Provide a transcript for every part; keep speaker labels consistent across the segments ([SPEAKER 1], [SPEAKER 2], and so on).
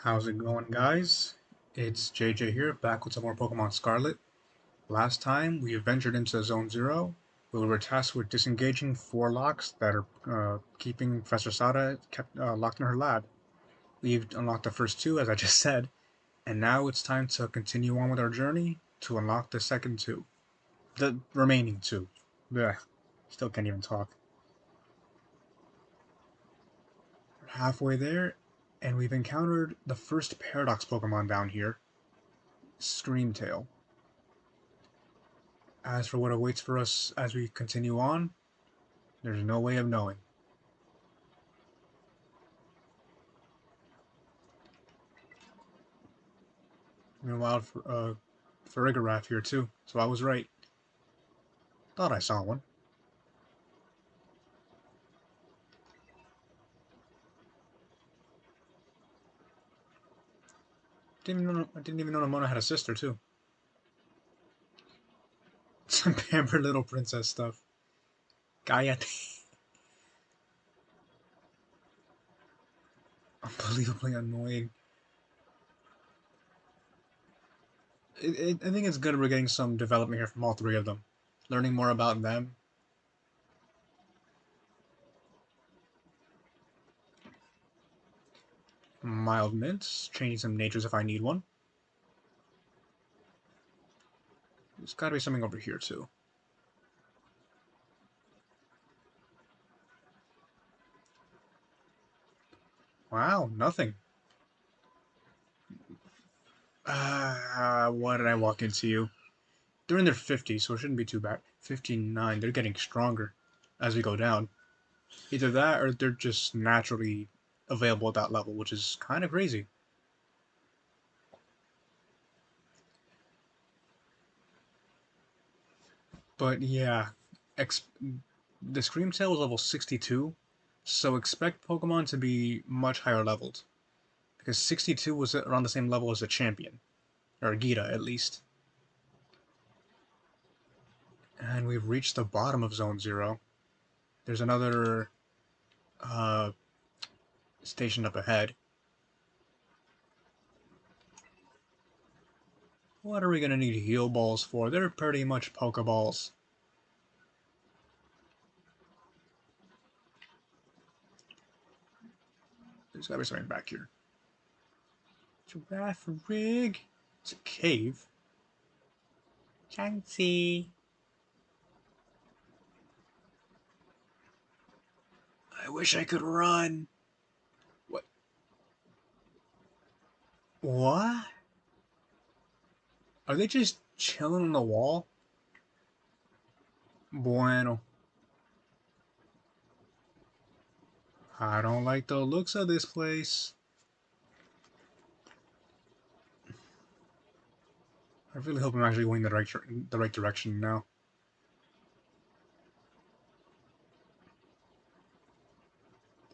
[SPEAKER 1] How's it going, guys? It's JJ here, back with some more Pokemon Scarlet. Last time, we ventured into Zone Zero, where we were tasked with disengaging 4 locks that are keeping Professor Sada kept locked in her lab. We've unlocked the first 2, as I just said, and now it's time to continue on with our journey to unlock the second 2. The remaining 2. Blech, still can't even talk. We're halfway there, and we've encountered the first Paradox Pokemon down here, Screamtail. As for what awaits for us as we continue on, there's no way of knowing. Meanwhile, Farigiraf here too, so I was right. Thought I saw one. I didn't even know Ramona had a sister too. Some pampered little princess stuff. Gayate. Unbelievably annoying. I think it's good we're getting some development here from all 3 of them. Learning more about them. Mild mints, changing some natures if I need one. There's gotta be something over here too. Wow, nothing. Why did I walk into you? They're in their 50s, so it shouldn't be too bad. 59, they're getting stronger as we go down. Either that or they're just naturally available at that level, which is kind of crazy. But yeah, the Screamtail was level 62, so expect Pokemon to be much higher leveled. Because 62 was around the same level as the champion, or Gita at least. And we've reached the bottom of Zone Zero. There's another uh, station up ahead. What are we gonna need heal balls for? They're pretty much Pokeballs. There's gotta be something back here. Giraffe rig. It's a cave. Chancy. I wish I could run. What? What? Are they just chilling on the wall? Bueno. I don't like the looks of this place. I really hope I'm actually going the right direction now.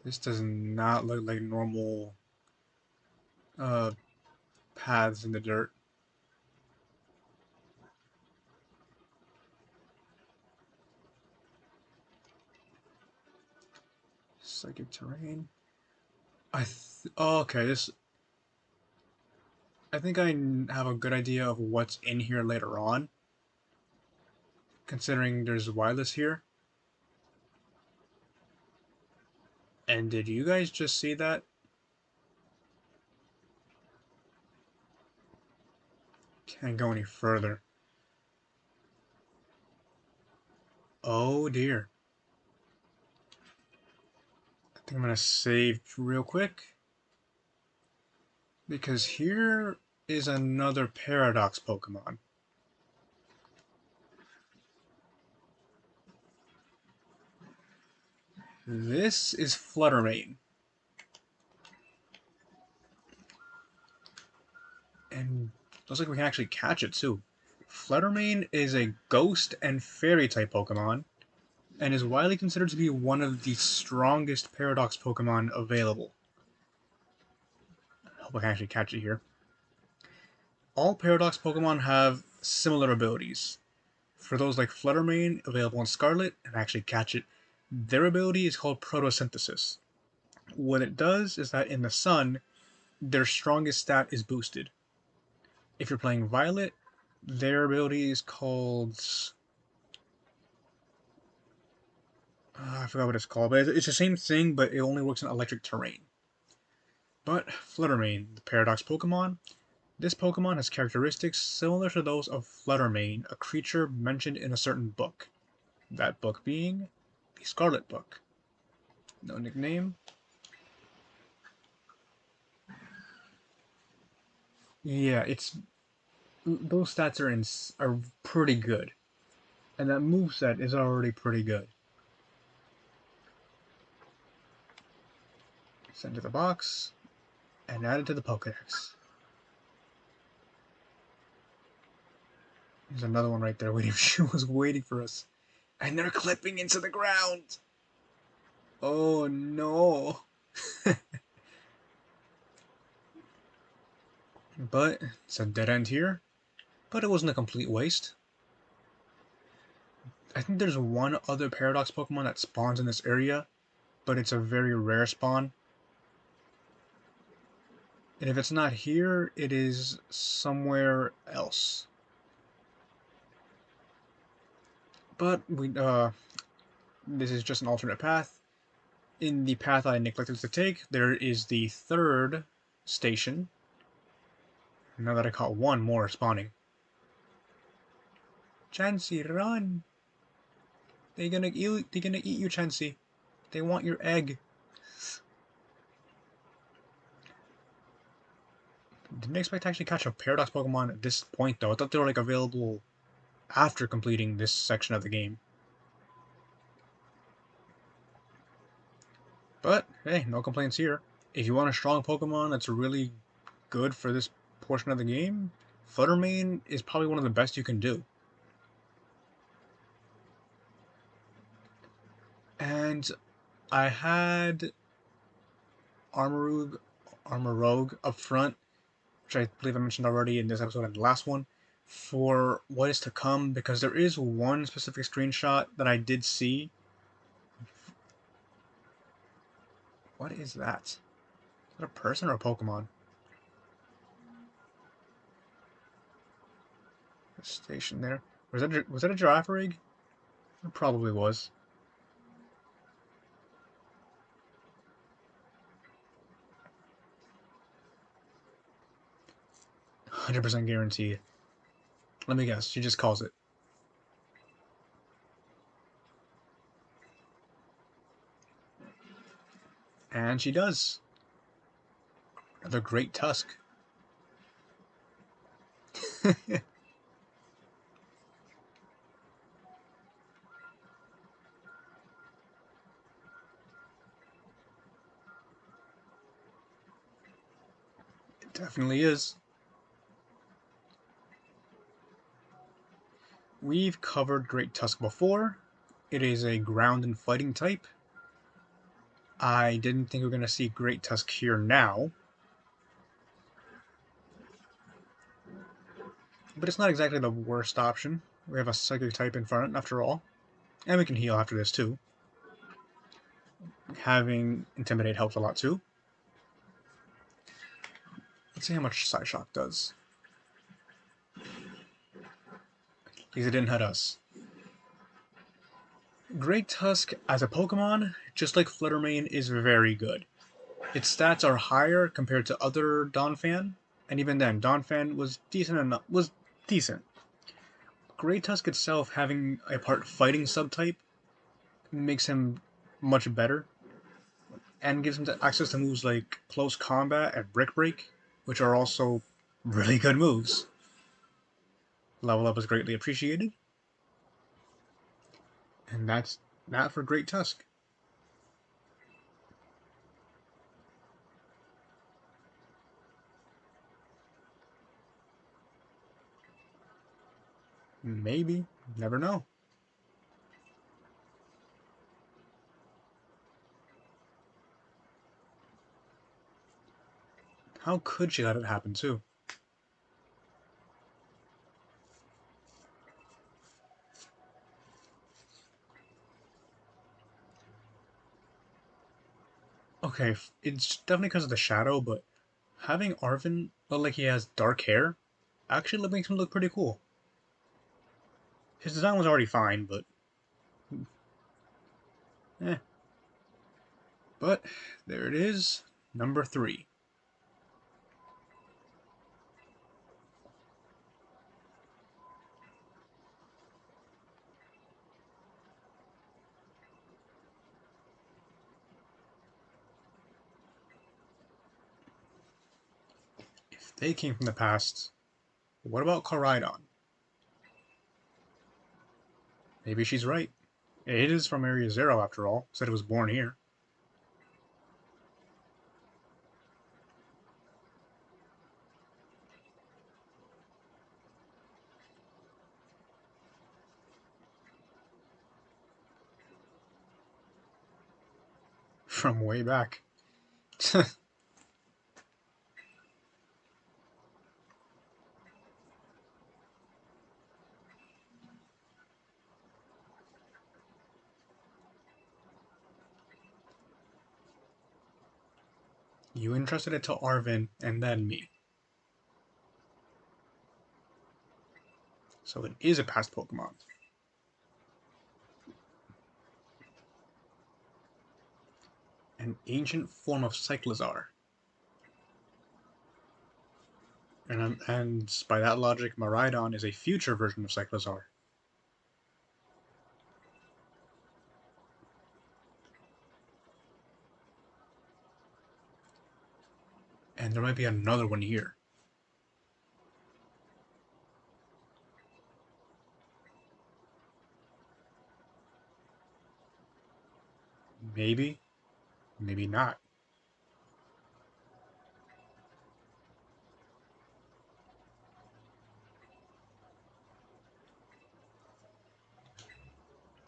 [SPEAKER 1] This does not look like normal uh, paths in the dirt. Psychic terrain. Oh, okay, this. I think I have a good idea of what's in here later on. Considering there's wireless here. And did you guys just see that? Can't go any further. Oh dear. I think I'm gonna save real quick. Because here is another Paradox Pokemon. This is Fluttermane. And looks like we can actually catch it too. Fluttermane is a ghost and fairy type Pokemon, and is widely considered to be one of the strongest Paradox Pokemon available. I hope I can actually catch it here. All Paradox Pokemon have similar abilities. For those like Fluttermane, available in Scarlet, and actually catch it, their ability is called Photosynthesis. What it does is that in the sun, their strongest stat is boosted. If you're playing Violet, their ability is called... I forgot what it's called, but it's the same thing, but it only works in electric terrain. But Fluttermane, the Paradox Pokemon, this Pokemon has characteristics similar to those of Fluttermane, a creature mentioned in a certain book. That book being the Scarlet book. No nickname. Yeah, those stats are pretty good, and that moveset is already pretty good. Send to the box and add it to the Pokedex. There's another one right there waiting. She was waiting for us, and they're clipping into the ground. Oh no! But it's a dead end here. But it wasn't a complete waste. I think there's one other Paradox Pokemon that spawns in this area, but it's a very rare spawn. And if it's not here, it is somewhere else. But this is just an alternate path. In the path I neglected to take, there is the third station. Now that I caught one more spawning. Chansey, run! They're gonna eat you, Chansey. They want your egg. Didn't expect to actually catch a Paradox Pokemon at this point though. I thought they were like available after completing this section of the game. But hey, no complaints here. If you want a strong Pokemon that's really good for this portion of the game, Fluttermane is probably one of the best you can do. And I had Armorogue up front, which I believe I mentioned already in this episode and the last one, for what is to come, because there is one specific screenshot that I did see. What is that? Is that a person or a Pokemon? The station there. Was that a giraffe rig? It probably was. 100% guaranteed. Let me guess, she just calls it. And she does. Another great tusk. It definitely is. We've covered Great Tusk before. It is a ground and fighting type. I didn't think we were going to see Great Tusk here now. But it's not exactly the worst option. We have a Psychic type in front after all. And we can heal after this too. Having Intimidate helps a lot too. Let's see how much Psyshock does. Because it didn't hurt us. Great Tusk as a Pokemon, just like Fluttermane, is very good. Its stats are higher compared to other Donphan, and even then, Donphan was decent. Great Tusk itself, having a part fighting subtype, makes him much better, and gives him access to moves like Close Combat and Brick Break, which are also really good moves. Level up is greatly appreciated. And that's that for Great Tusk. Maybe. Never know. How could she let it happen, too? Okay, it's definitely because of the shadow, but Having Arvin look like he has dark hair actually makes him look pretty cool. His design was already fine, but eh. But there it is, number 3. If they came from the past, what about Koraidon? Maybe she's right. It is from Area Zero after all, said it was born here. From way back. You entrusted it to Arvin and then me. So it is a past Pokemon. An ancient form of Cyclizar. And by that logic, Miraidon is a future version of Cyclizar. And there might be another one here. Maybe, maybe not.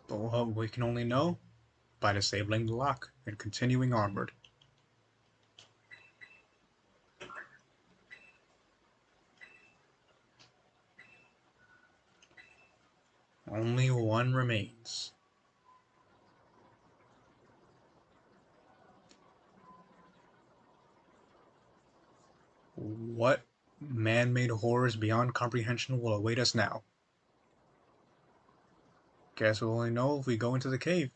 [SPEAKER 1] But we can only know by disabling the lock and continuing onward. Only one remains. What man-made horrors beyond comprehension will await us now? Guess we'll only know if we go into the cave.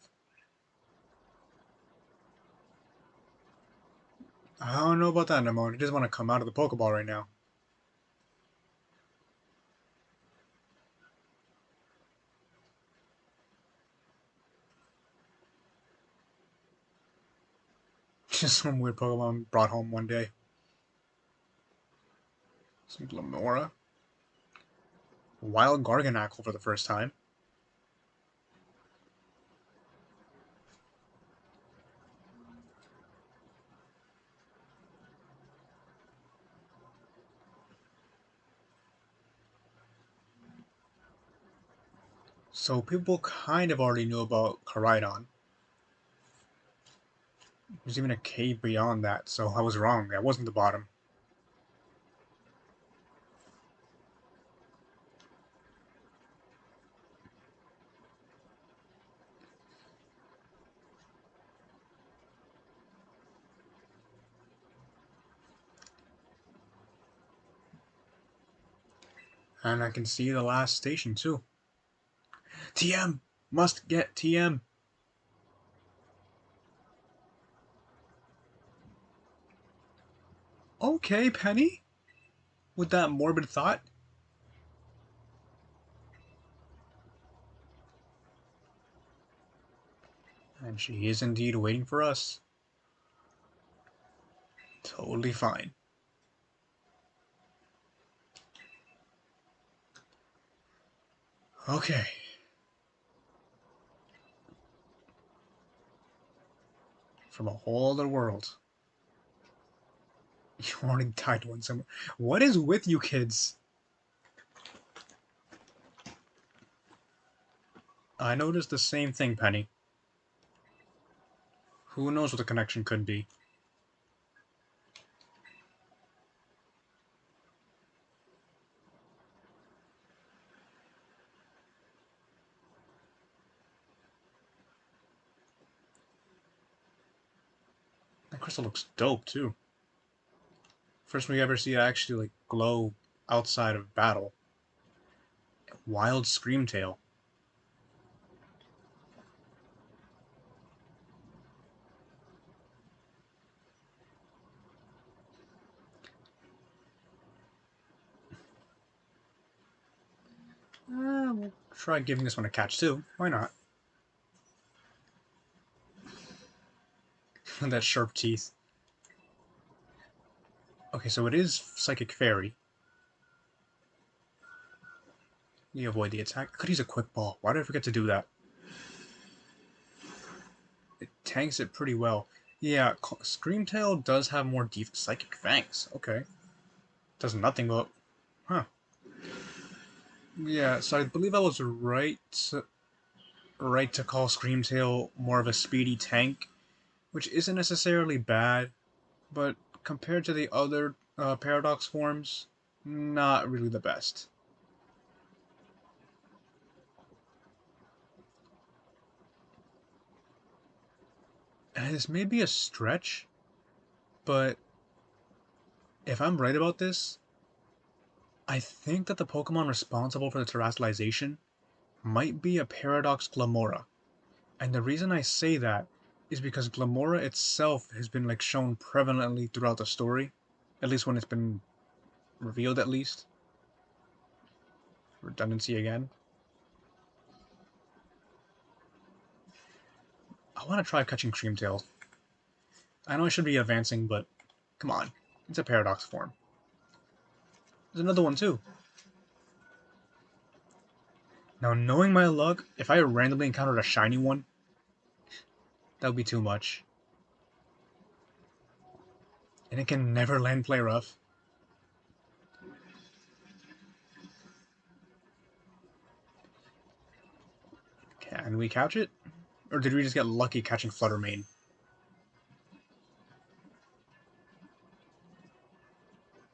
[SPEAKER 1] I don't know about that, Namon. I just want to come out of the Pokeball right now. Just some weird Pokemon brought home one day. Some Filmora. Wild Garganackle for the first time. So people kind of already knew about Koraidon. There's even a cave beyond that, so I was wrong. That wasn't the bottom. And I can see the last station too. TM! Must get TM! Okay, Penny. With that morbid thought. And she is indeed waiting for us. Totally fine. Okay. From a whole other world. You already died one somewhere. What is with you kids? I noticed the same thing, Penny. Who knows what the connection could be? That crystal looks dope, too. First we ever see it actually like glow outside of battle. Wild Screamtail. We'll try giving this one a catch too. Why not? That sharp teeth. Okay, so it is Psychic Fairy. You avoid the attack. I could use a Quick Ball. Why did I forget to do that? It tanks it pretty well. Yeah, Screamtail does have more Psychic Fangs. Okay. Does nothing but... Huh. Yeah, so I believe I was right to call Screamtail more of a speedy tank, which isn't necessarily bad, but compared to the other Paradox forms, not really the best. And this may be a stretch, but if I'm right about this, I think that the Pokemon responsible for the terrestrialization might be a Paradox Glamora. And the reason I say that is because Glamora itself has been like shown prevalently throughout the story, at least when it's been revealed at least. Redundancy again. I want to try catching Creamtail. I know I should be advancing, but come on. It's a Paradox form. There's another one too. Now, knowing my luck, if I randomly encountered a shiny one, that would be too much. And it can never land play rough. Can we catch it? Or did we just get lucky catching Fluttermane?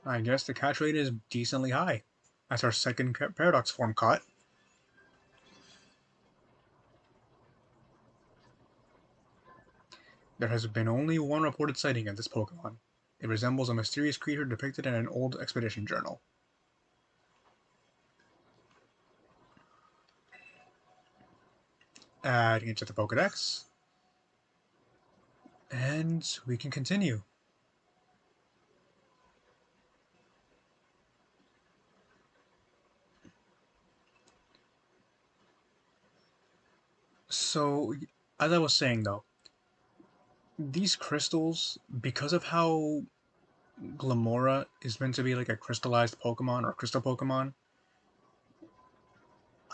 [SPEAKER 1] I guess the catch rate is decently high. That's our second Paradox form caught. There has been only one reported sighting of this Pokemon. It resembles a mysterious creature depicted in an old expedition journal. Adding it to the Pokedex. And we can continue. So, as I was saying though, these crystals, because of how Glamora is meant to be like a crystallized Pokemon or crystal Pokemon,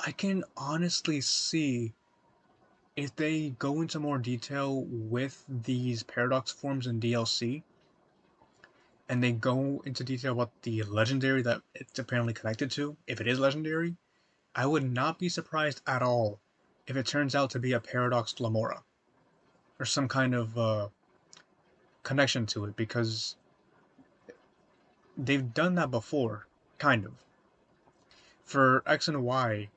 [SPEAKER 1] I can honestly see if they go into more detail with these Paradox forms in DLC, and they go into detail about the legendary that it's apparently connected to, if it is legendary, I would not be surprised at all if it turns out to be a Paradox Glamora, or some kind of connection to it, because they've done that before, kind of. For X and Y,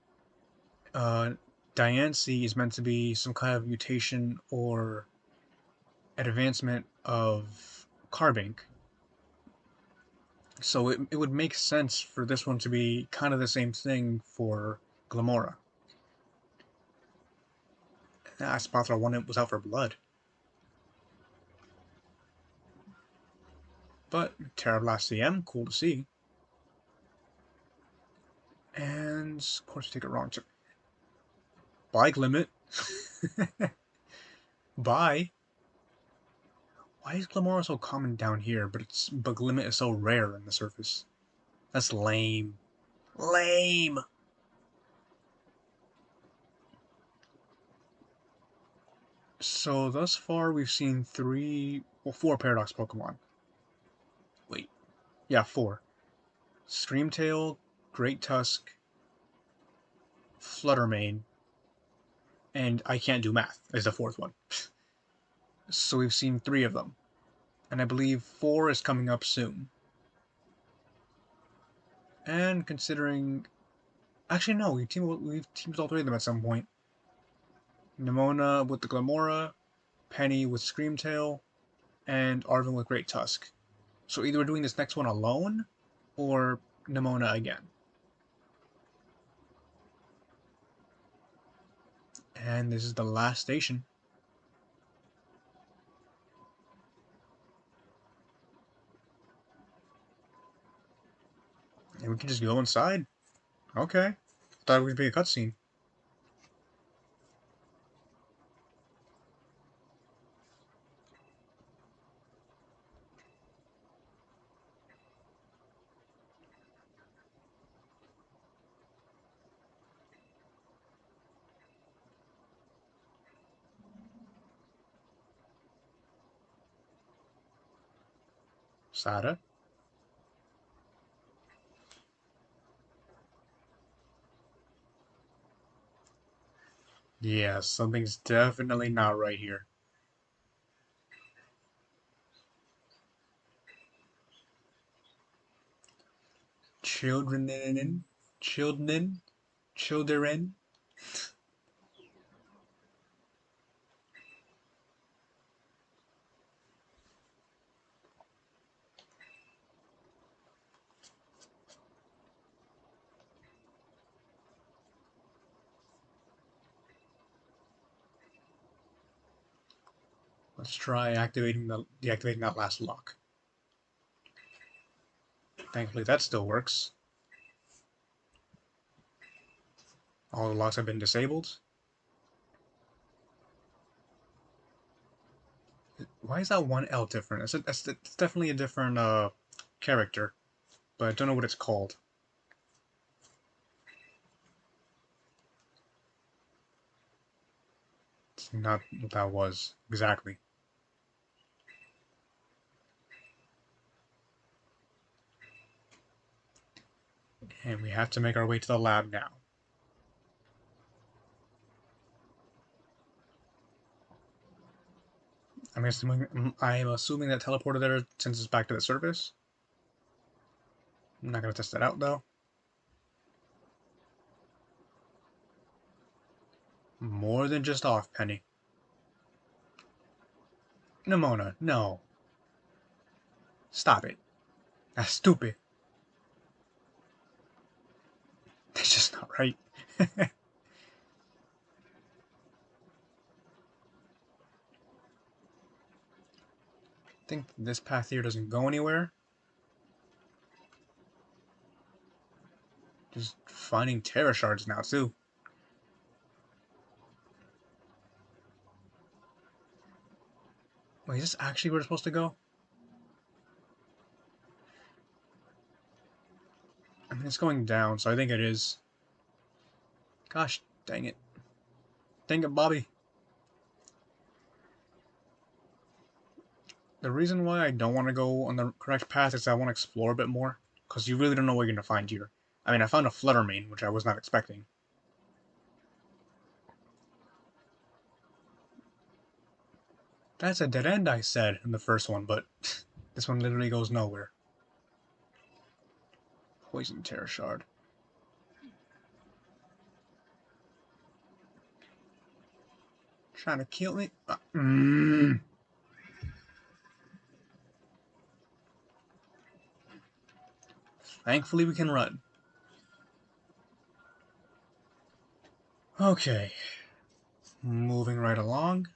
[SPEAKER 1] Diancie is meant to be some kind of mutation or advancement of Carbink. So it would make sense for this one to be kind of the same thing for Glamora. Spathra 1 was out for blood. But Terrablast CM, cool to see. And of course we take it wrong too. Bye, Glimmet. Bye. Why is Glamora so common down here, but Glimmet is so rare in the surface? That's lame. Lame! So thus far we've seen four Paradox Pokemon. Wait. Yeah, four. Screamtail, Great Tusk, Fluttermane, and I Can't Do Math is the fourth one. So we've seen three of them. And I believe four is coming up soon. And considering... Actually, no, we've teamed all three of them at some point. Nimona with the Glamora, Penny with Screamtail, and Arven with Great Tusk. So either we're doing this next one alone, or Nimona again. And this is the last station. And we can just go inside. Okay. Thought it would be a cutscene. Sada? Yeah, something's definitely not right here. Children, children. Let's try deactivating that last lock. Thankfully, that still works. All the locks have been disabled. Why is that one L different? It's definitely a different character, but I don't know what it's called. It's not what that was exactly. And we have to make our way to the lab now. I'm assuming that teleported there sends us back to the surface. I'm not gonna test that out though. More than just off, Penny. Nimona, no. Stop it. That's stupid. That's just not right. I think this path here doesn't go anywhere. Just finding Terra shards now, too. Wait, is this actually where we're supposed to go? I mean, it's going down, so I think it is. Gosh, dang it. Dang it, Bobby. The reason why I don't want to go on the correct path is I want to explore a bit more, because you really don't know what you're going to find here. I mean, I found a Fluttermane, which I was not expecting. That's a dead end, I said in the first one, but this one literally goes nowhere. Poison Terra Shard. Trying to kill me? Thankfully we can run. Okay. Moving right along.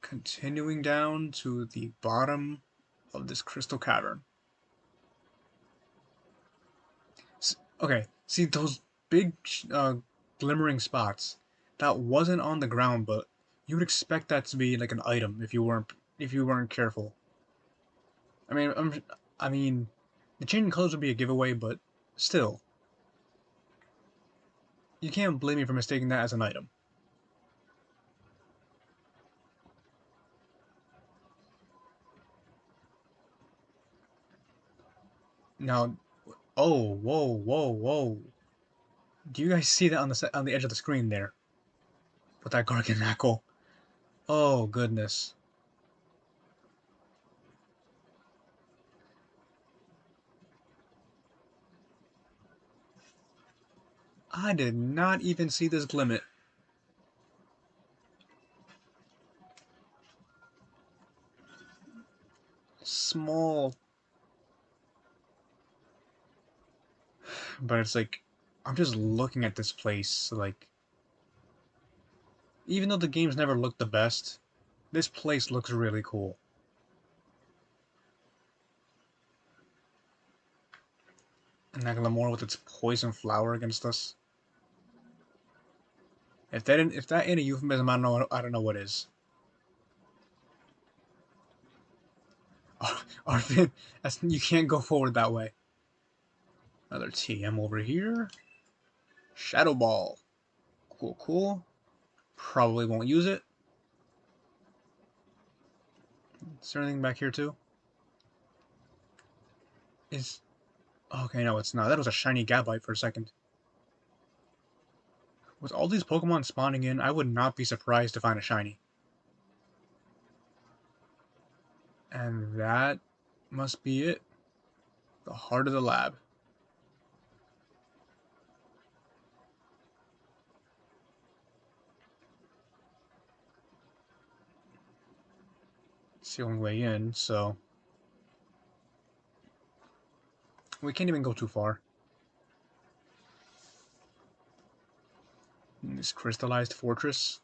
[SPEAKER 1] Continuing down to the bottom of this crystal cavern. Okay, see those big glimmering spots? That wasn't on the ground, but you would expect that to be like an item if you weren't careful. I mean, I mean, the changing colors would be a giveaway, but still, you can't blame me for mistaking that as an item. Now, oh, whoa, whoa, whoa! Do you guys see that on the edge of the screen there with that Garganackle? Oh goodness! I did not even see this glimmet. Small But it's like, I'm just looking at this place, like, even though the games never looked the best, this place looks really cool. And Nagamora with its poison flower against us. If that ain't a euphemism, I don't know what is. Arvin, you can't go forward that way. Another TM over here. Shadow Ball. Cool, cool. Probably won't use it. Is there anything back here too? Okay, no, it's not. That was a shiny Gabite for a second. With all these Pokemon spawning in, I would not be surprised to find a shiny. And that must be it. The heart of the lab. It's the only way in, so we can't even go too far. In this crystallized fortress.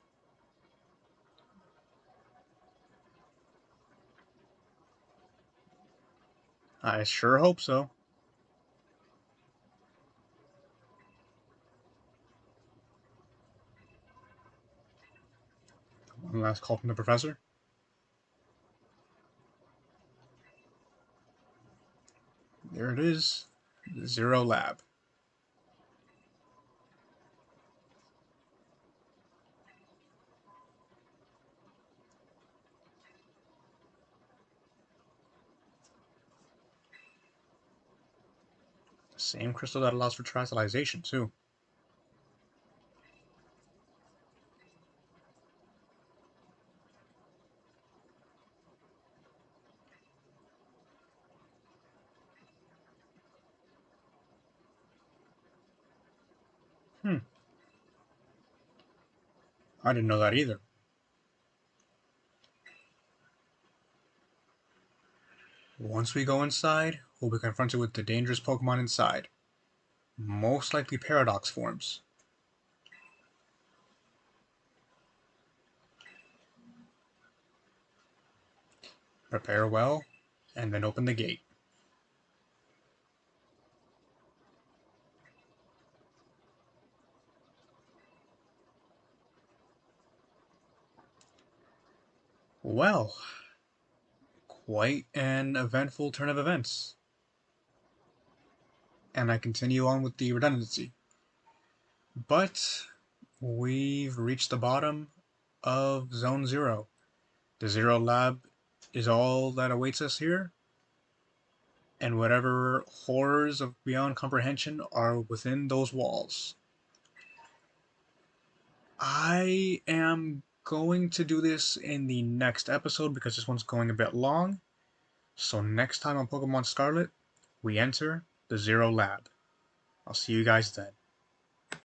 [SPEAKER 1] I sure hope so. One last call from the professor. There it is. The Zero Lab. The same crystal that allows for terrestrialization, too. I didn't know that either. Once we go inside, we'll be confronted with the dangerous Pokemon inside. Most likely Paradox forms. Prepare well, and then open the gate. Well, quite an eventful turn of events. And I continue on with the redundancy. But we've reached the bottom of Zone Zero. The Zero Lab is all that awaits us here, and whatever horrors of beyond comprehension are within those walls. I am going to do this in the next episode because this one's going a bit long. So next time on Pokemon Scarlet, we enter the Zero Lab. I'll see you guys then.